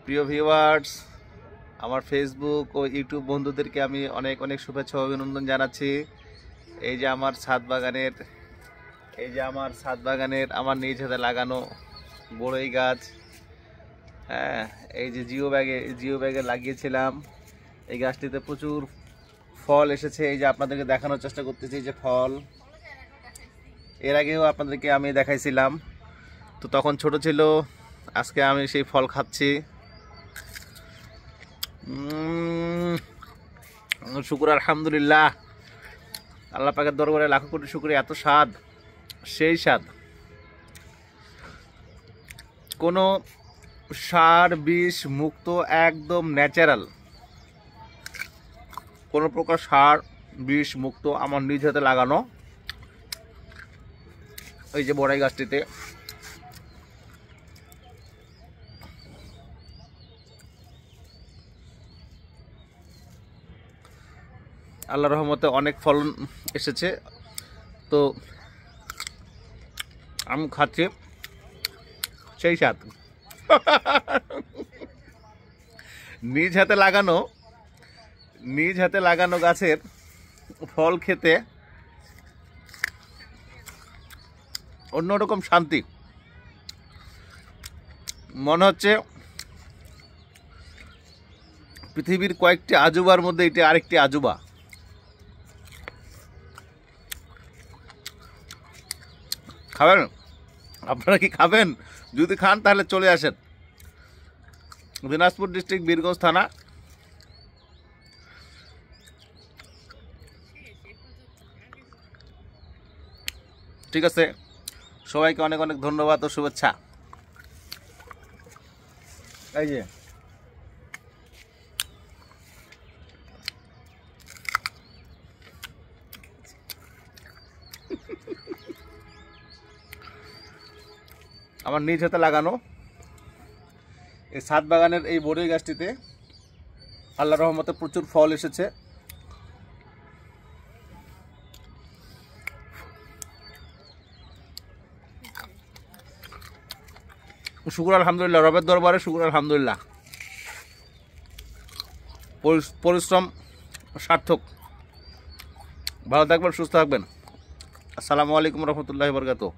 প্রিয় ভিউয়ার্স, আমার ফেসবুক ও ইউটিউব বন্ধুদেরকে আমি অনেক অনেক শুভেচ্ছা ও অভিনন্দন জানাচ্ছি। এই যে আমার ছাদ বাগানের আমার নিজ হাতে লাগানো বড়ই গাছ। হ্যাঁ, এই যে জিও ব্যাগে লাগিয়েছিলাম। এই গাছটিতে প্রচুর ফল এসেছে। এই যে আপনাদেরকে দেখানোর চেষ্টা করতেছি যে ফল এর আগেও আপনাদেরকে আমি দেখাইছিলাম, তো তখন ছোট ছিল। আজকে আমি সেই ফল খাচ্ছি। শুকর আলহামদুলিল্লাহ, আল্লাহ পাকের দরবারে লাখো কোটি শুকরিয়া। এত স্বাদ, সেই স্বাদ। কোনো সার বিষ মুক্ত, একদম ন্যাচারাল, কোনো প্রকার সার বিষ মুক্ত, আমার নিজ হাতে লাগানো এই যে বড়াই গাছটিতে। আল্লাহর রহমতে অনেক ফলন এসেছে, তো আমি খাচ্ছি সেই স্বাদ। নিজ হাতে লাগানো গাছের ফল খেতে অন্যরকম শান্তি। মনে হচ্ছে পৃথিবীর কয়েকটি আজুবার মধ্যে এটি আরেকটি আজুবা। খাবেন? আপনারা কি খাবেন? যদি খান তাহলে চলে আসেন দিনাজপুর ডিস্ট্রিক্ট, বীরগঞ্জ থানা। ঠিক আছে, সবাইকে অনেক অনেক ধন্যবাদ ও শুভেচ্ছা। এই যে আমার নিজ হাতে লাগানো এই ছাদ বাগানের এই বড়ই গাছটিতে আল্লাহর রহমতে প্রচুর ফল এসেছে। শুকর আলহামদুলিল্লাহ, রবের দরবারে শুকর আলহামদুলিল্লাহ। পরিশ্রম সার্থক। ভালো থাকবেন, সুস্থ থাকবেন। আসসালামু আলাইকুম রহমতুল্লাহি ওয়া বারাকাতুহু।